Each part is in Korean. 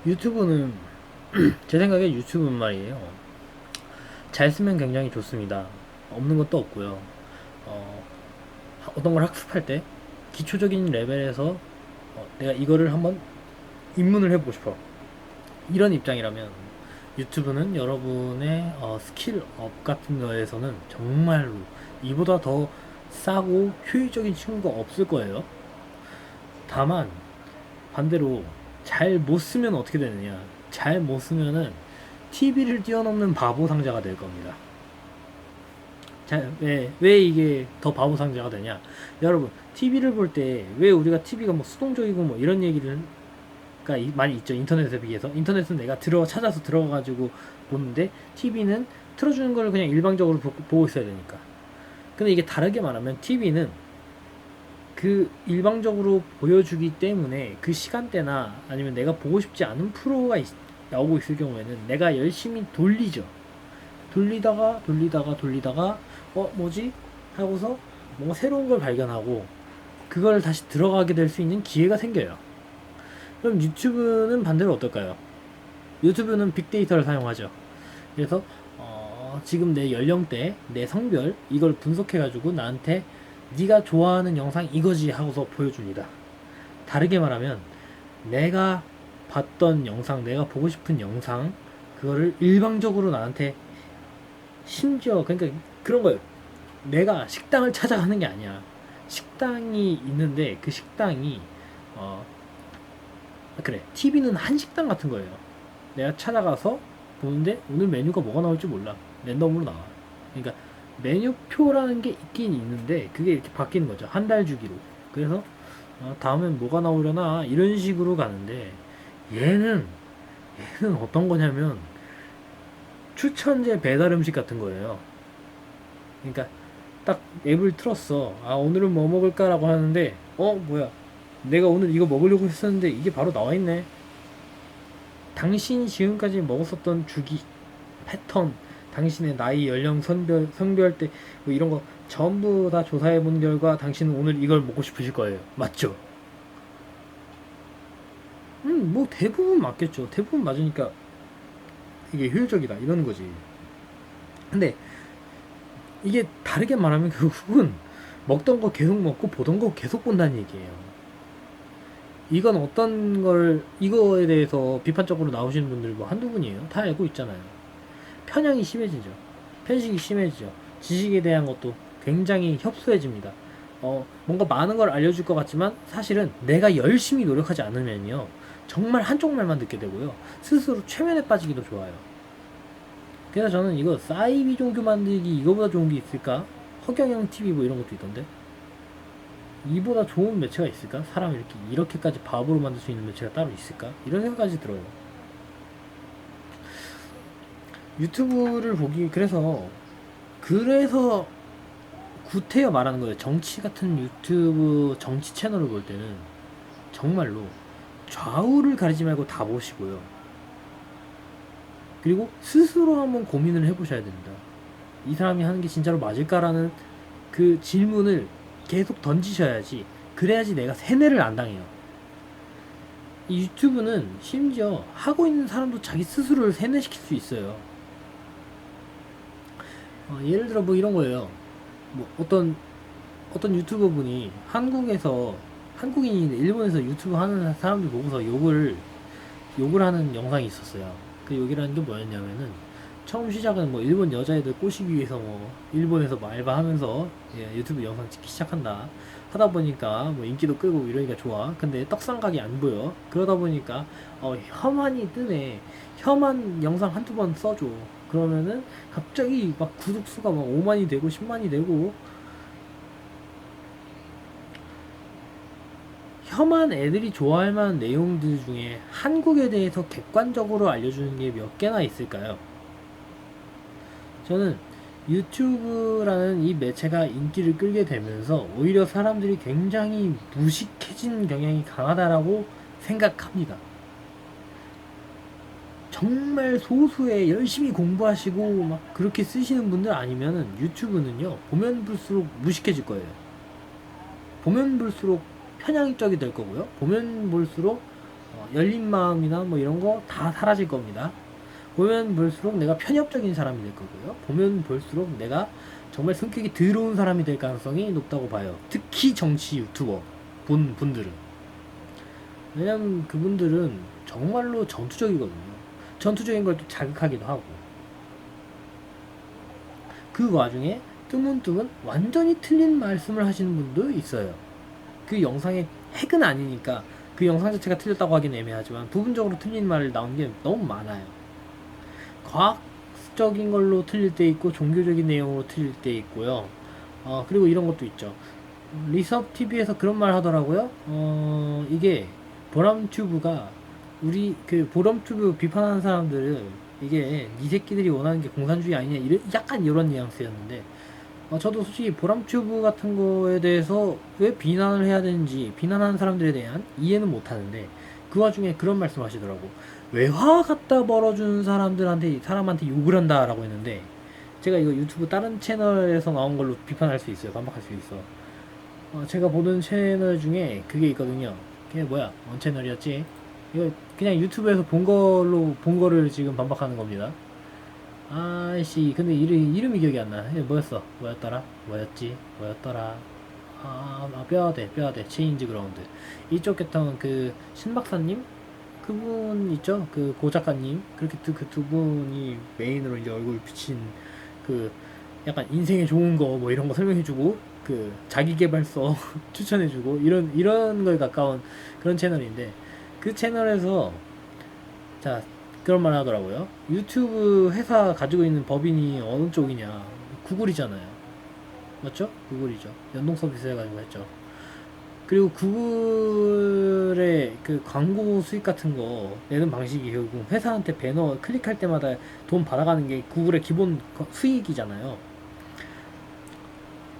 유튜브는 제 생각에 유튜브는 말이에요. 잘 쓰면 굉장히 좋습니다. 없는 것도 없고요. 어, 어떤 걸 학습할 때 기초적인 레벨에서 내가 이거를 한번 입문을 해보고 싶어. 이런 입장이라면 유튜브는 여러분의 스킬업 같은 거에서는 정말로 이보다 더 싸고 효율적인 친구가 없을 거예요. 다만 반대로 잘 못 쓰면 어떻게 되느냐? 잘 못 쓰면은 TV를 뛰어넘는 바보 상자가 될 겁니다. 왜 이게 더 바보 상자가 되냐? 여러분, TV를 볼 때 왜 우리가 TV가 뭐 수동적이고 뭐 이런 얘기를 많이 있죠. 인터넷에 비해서. 인터넷은 내가 찾아서 들어가가지고 보는데 TV는 틀어주는 걸 그냥 일방적으로 보고 있어야 되니까. 근데 이게 다르게 말하면 TV는 그 일방적으로 보여주기 때문에 그 시간대나 아니면 내가 보고 싶지 않은 프로가 나오고 있을 경우에는 내가 열심히 돌리죠. 돌리다가 뭐지? 하고서 뭔가 새로운 걸 발견하고 그걸 다시 들어가게 될 수 있는 기회가 생겨요. 그럼 유튜브는 반대로 어떨까요? 유튜브는 빅데이터를 사용하죠. 그래서 지금 내 연령대, 내 성별 이걸 분석해가지고 나한테 네가 좋아하는 영상 이거지 하고서 보여줍니다. 다르게 말하면 내가 봤던 영상, 내가 보고 싶은 영상 그거를 일방적으로 나한테 심지어 그러니까 그런 거예요. 내가 식당을 찾아가는 게 아니야. 식당이 있는데 그 식당이 어 그래 TV는 한식당 같은 거예요. 내가 찾아가서 보는데 오늘 메뉴가 뭐가 나올지 몰라. 랜덤으로 나와. 그러니까 메뉴표라는 게 있긴 있는데 그게 이렇게 바뀌는 거죠. 한 달 주기로. 그래서 다음엔 뭐가 나오려나 이런 식으로 가는데 얘는 얘는 어떤 거냐면 추천제 배달 음식 같은 거예요. 그러니까 딱 앱을 틀었어. 아 오늘은 뭐 먹을까라고 하는데 뭐야 내가 오늘 이거 먹으려고 했었는데 이게 바로 나와 있네. 당신이 지금까지 먹었었던 주기 패턴, 당신의 나이, 연령, 성별대 뭐 이런 거 전부 다 조사해 본 결과 당신은 오늘 이걸 먹고 싶으실 거예요. 맞죠? 뭐 대부분 맞겠죠. 대부분 맞으니까 이게 효율적이다 이러는 거지. 근데 이게 다르게 말하면 결국은 먹던 거 계속 먹고 보던 거 계속 본다는 얘기예요. 이건 어떤 걸 이거에 대해서 비판적으로 나오시는 분들 뭐 한두 분이에요. 다 알고 있잖아요. 편향이 심해지죠. 편식이 심해지죠. 지식에 대한 것도 굉장히 협소해집니다. 뭔가 많은 걸 알려줄 것 같지만 사실은 내가 열심히 노력하지 않으면요. 정말 한쪽 말만 듣게 되고요. 스스로 최면에 빠지기도 좋아요. 그래서 저는 이거 사이비 종교 만들기 이거보다 좋은 게 있을까? 허경영 TV 뭐 이런 것도 있던데. 이보다 좋은 매체가 있을까? 사람 이렇게까지 바보로 만들 수 있는 매체가 따로 있을까? 이런 생각까지 들어요. 유튜브를 그래서 구태여 말하는 거예요. 정치 같은 유튜브 정치 채널을 볼 때는 정말로 좌우를 가리지 말고 다 보시고요. 그리고 스스로 한번 고민을 해보셔야 됩니다. 이 사람이 하는 게 진짜로 맞을까라는 그 질문을 계속 던지셔야지. 그래야지 내가 세뇌를 안 당해요. 이 유튜브는 심지어 하고 있는 사람도 자기 스스로를 세뇌시킬 수 있어요. 예를 들어 뭐 이런 거예요. 뭐 어떤 유튜버 분이 한국인인데 일본에서 유튜브 하는 사람들 보고서 욕을 하는 영상이 있었어요. 그 욕이라는 게 뭐였냐면은 처음 시작은 뭐 일본 여자애들 꼬시기 위해서 뭐 일본에서 뭐 알바하면서 유튜브 영상 찍기 시작한다. 하다 보니까 뭐 인기도 끄고 이러니까 좋아. 근데 떡상각이 안 보여. 그러다 보니까 혐한이 뜨네. 혐한 영상 한두 번 써줘. 그러면은 갑자기 막 구독수가 막 5만이 되고 10만이 되고 혐한 애들이 좋아할 만한 내용들 중에 한국에 대해서 객관적으로 알려주는 게 몇 개나 있을까요? 저는 유튜브라는 이 매체가 인기를 끌게 되면서 오히려 사람들이 굉장히 무식해진 경향이 강하다라고 생각합니다. 정말 소수의 열심히 공부하시고 막 그렇게 쓰시는 분들 아니면은 유튜브는요 보면 볼수록 무식해질 거예요. 보면 볼수록 편향적이 될 거고요. 보면 볼수록 열린 마음이나 뭐 이런 거 다 사라질 겁니다. 보면 볼수록 내가 편협적인 사람이 될 거고요. 보면 볼수록 내가 정말 성격이 더러운 사람이 될 가능성이 높다고 봐요. 특히 정치 유튜버 분들은. 왜냐면 그분들은 정말로 전투적이거든요. 전투적인 걸 또 자극하기도 하고. 그 와중에 뜨문뜨문 완전히 틀린 말씀을 하시는 분도 있어요. 그 영상의 핵은 아니니까 그 영상 자체가 틀렸다고 하긴 애매하지만 부분적으로 틀린 말을 나온 게 너무 많아요. 과학적인 걸로 틀릴 때 있고 종교적인 내용으로 틀릴 때 있고요. 그리고 이런 것도 있죠. 리섭 TV에서 그런 말 하더라고요. 이게 보람튜브가 우리 그 보람튜브 비판하는 사람들은 이게 이 새끼들이 원하는 게 공산주의 아니냐 약간 이런 뉘앙스였는데 저도 솔직히 보람튜브 같은 거에 대해서 왜 비난을 해야 되는지 비난하는 사람들에 대한 이해는 못하는데 그 와중에 그런 말씀 하시더라고. 외화 갖다 벌어준 사람한테 욕을 한다라고 했는데 제가 이거 유튜브 다른 채널에서 나온 걸로 비판할 수 있어요. 반박할 수 있어. 제가 보는 채널 중에 그게 있거든요. 그게 뭐야? 뭔 채널이었지? 이거 그냥 유튜브에서 본 거를 지금 반박하는 겁니다. 아이씨, 근데 이름이 기억이 안 나. 뭐였어? 뭐였더라? 뼈아대, 체인지 그라운드. 이쪽 계통 그, 신박사님? 그분 있죠? 그 고작가님? 그렇게 그 두 분이 메인으로 이제 얼굴 비친 그, 약간 인생에 좋은 거 뭐 이런 거 설명해주고, 그, 자기계발서 추천해주고, 이런 거에 가까운 그런 채널인데, 그 채널에서, 자, 그런 말 하더라고요. 유튜브 회사 가지고 있는 법인이 어느 쪽이냐. 구글이잖아요. 맞죠? 구글이죠. 연동 서비스 해가지고 했죠. 그리고 구글의 그 광고 수익 같은 거 내는 방식이 결국 회사한테 배너 클릭할 때마다 돈 받아가는 게 구글의 기본 수익이잖아요.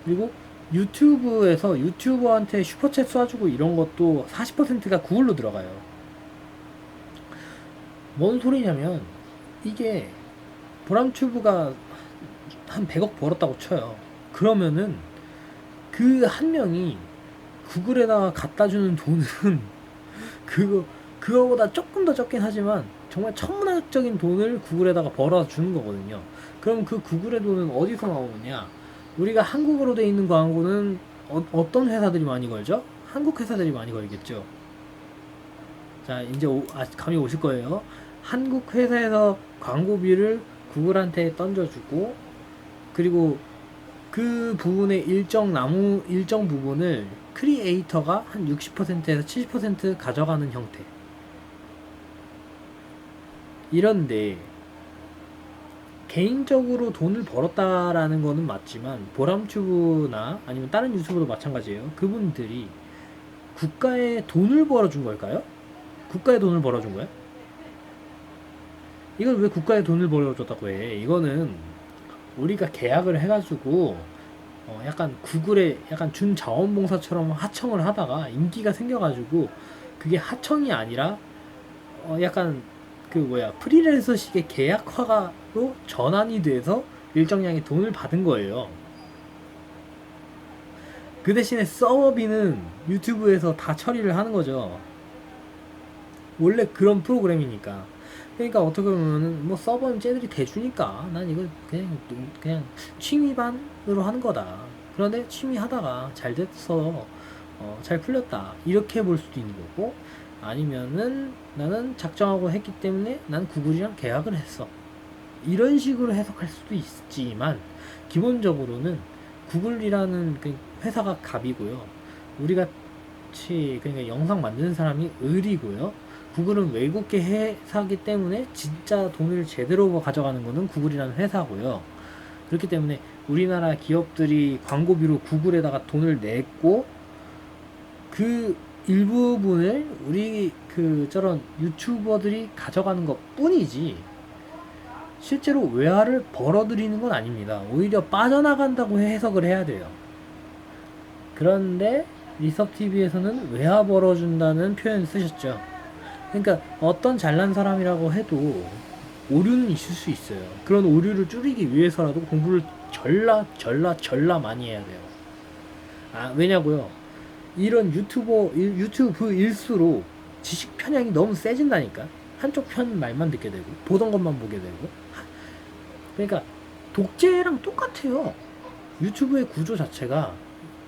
그리고 유튜브에서 유튜버한테 슈퍼챗 쏴주고 이런 것도 40%가 구글로 들어가요. 뭔 소리냐면 이게 보람튜브가 한 100억 벌었다고 쳐요. 그러면은 그 한 명이 구글에다가 갖다주는 돈은 그거보다 조금 더 적긴 하지만 정말 천문학적인 돈을 구글에다가 벌어주는 거거든요. 그럼 그 구글의 돈은 어디서 나오느냐? 우리가 한국어로 돼 있는 광고는 어떤 회사들이 많이 걸죠? 한국 회사들이 많이 걸겠죠. 자, 이제 감이 오실 거예요. 한국 회사에서 광고비를 구글한테 던져주고, 그리고 그 부분의 일정 부분을 크리에이터가 한 60%에서 70% 가져가는 형태. 이런데, 개인적으로 돈을 벌었다라는 거는 맞지만, 보람튜브나 아니면 다른 유튜브도 마찬가지예요. 그분들이 국가에 돈을 벌어준 걸까요? 국가에 돈을 벌어준 거야? 이걸 왜 국가에 돈을 벌어줬다고 해? 이거는 우리가 계약을 해가지고 약간 구글에 약간 준자원봉사처럼 하청을 하다가 인기가 생겨가지고 그게 하청이 아니라 약간 그 뭐야 프리랜서식의 계약화가로 전환이 돼서 일정량의 돈을 받은 거예요. 그 대신에 서버비는 유튜브에서 다 처리를 하는 거죠. 원래 그런 프로그램이니까. 그러니까 어떻게 보면은 뭐 서버는 쟤들이 대주니까 난 이거 그냥 취미반으로 하는 거다. 그런데 취미 하다가 잘 됐어. 잘 풀렸다. 이렇게 볼 수도 있는 거고, 아니면은 나는 작정하고 했기 때문에 난 구글이랑 계약을 했어. 이런 식으로 해석할 수도 있지만 기본적으로는 구글이라는 그 회사가 갑이고요. 우리 같이 그러니까 영상 만드는 사람이 을이고요. 구글은 외국계 회사기 때문에 진짜 돈을 제대로 가져가는 거는 구글이라는 회사고요. 그렇기 때문에 우리나라 기업들이 광고비로 구글에다가 돈을 냈고 그 일부분을 우리 저런 유튜버들이 가져가는 것 뿐이지 실제로 외화를 벌어들이는 건 아닙니다. 오히려 빠져나간다고 해석을 해야 돼요. 그런데 리섭TV에서는 외화 벌어준다는 표현을 쓰셨죠. 그러니까 어떤 잘난 사람이라고 해도 오류는 있을 수 있어요. 그런 오류를 줄이기 위해서라도 공부를 전라 많이 해야 돼요. 왜냐고요? 이런 유튜브일수록 지식 편향이 너무 세진다니까. 한쪽 편 말만 듣게 되고 보던 것만 보게 되고. 그러니까 독재랑 똑같아요. 유튜브의 구조 자체가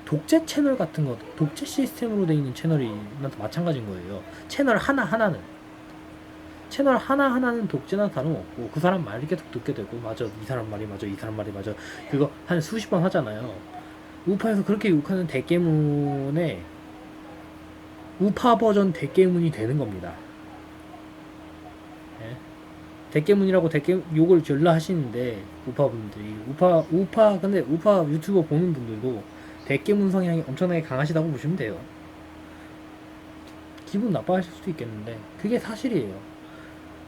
독재 채널 같은 거, 독재 시스템으로 되어 있는 채널이 마찬가지인 거예요. 채널 하나하나는 독재나 다름없고 그 사람 말이 계속 듣게 되고 맞아 이 사람 말이 맞아 이 사람 말이 맞아 그거 한 수십 번 하잖아요. 우파에서 그렇게 욕하는 대깨문에 우파 버전 대깨문이 되는 겁니다. 예? 대깨문이라고 욕을 졸라 하시는데 우파분들이 근데 우파 유튜버 보는 분들도 대깨문 성향이 엄청나게 강하시다고 보시면 돼요. 기분 나빠하실 수도 있겠는데 그게 사실이에요.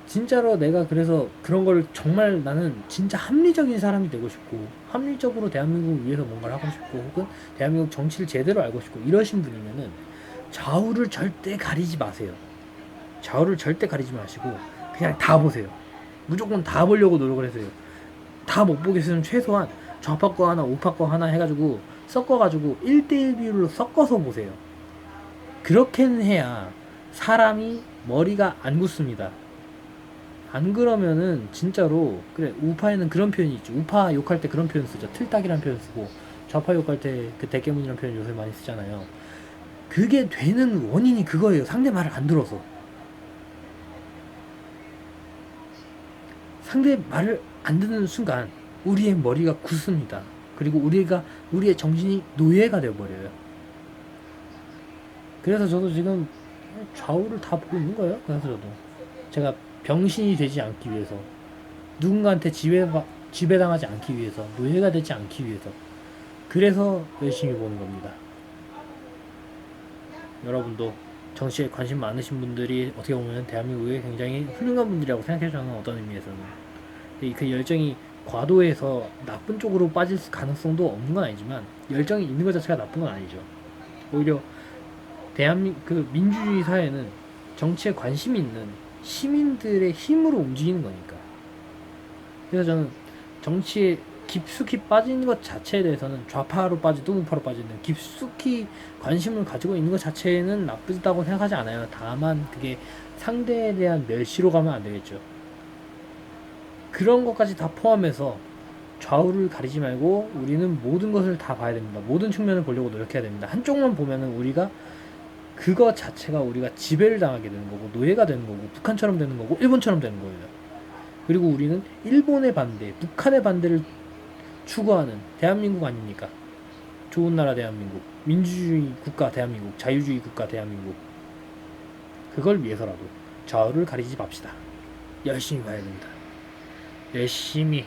진짜로 내가 그래서 그런 걸 정말 나는 진짜 합리적인 사람이 되고 싶고 합리적으로 대한민국을 위해서 뭔가를 하고 싶고 혹은 대한민국 정치를 제대로 알고 싶고 이러신 분이면은 좌우를 절대 가리지 마세요. 좌우를 절대 가리지 마시고 그냥 다 보세요. 무조건 다 보려고 노력을 하세요. 다 못 보겠으면 최소한 좌파 거 하나 우파 거 하나 해가지고 섞어가지고 1대1 비율로 섞어서 보세요. 그렇게는 해야 사람이 머리가 안 굳습니다. 안 그러면은 진짜로 그래 우파에는 그런 표현이 있죠. 우파 욕할 때 그런 표현 쓰죠. 틀딱이란 표현 쓰고 좌파 욕할 때 그 대깨문이란 표현 요새 많이 쓰잖아요. 그게 되는 원인이 그거예요. 상대 말을 안 들어서. 상대 말을 안 듣는 순간 우리의 머리가 굳습니다. 그리고 우리의 정신이 노예가 되어버려요. 그래서 저도 지금 좌우를 다 보고 있는 거예요. 그래서 저도 제가 병신이 되지 않기 위해서 누군가한테 지배당하지 않기 위해서 노예가 되지 않기 위해서 그래서 열심히 보는 겁니다. 여러분도 정치에 관심 많으신 분들이 어떻게 보면 대한민국에 굉장히 훌륭한 분들이라고 생각해요. 저는 어떤 의미에서는 그 열정이 과도해서 나쁜 쪽으로 빠질 가능성도 없는 건 아니지만 열정이 있는 것 자체가 나쁜 건 아니죠. 오히려 그 민주주의 사회는 정치에 관심이 있는 시민들의 힘으로 움직이는 거니까. 그래서 저는 정치에 깊숙이 빠지는 것 자체에 대해서는 좌파로 빠지든 우파로 빠지든 깊숙이 관심을 가지고 있는 것 자체는 나쁘다고 생각하지 않아요. 다만 그게 상대에 대한 멸시로 가면 안 되겠죠. 그런 것까지 다 포함해서 좌우를 가리지 말고 우리는 모든 것을 다 봐야 됩니다. 모든 측면을 보려고 노력해야 됩니다. 한쪽만 보면은 우리가 그거 자체가 우리가 지배를 당하게 되는 거고 노예가 되는 거고 북한처럼 되는 거고 일본처럼 되는 거예요. 그리고 우리는 일본의 반대, 북한의 반대를 추구하는 대한민국 아닙니까? 좋은 나라 대한민국, 민주주의 국가 대한민국, 자유주의 국가 대한민국. 그걸 위해서라도 좌우를 가리지 맙시다. 열심히 봐야 됩니다. 열심히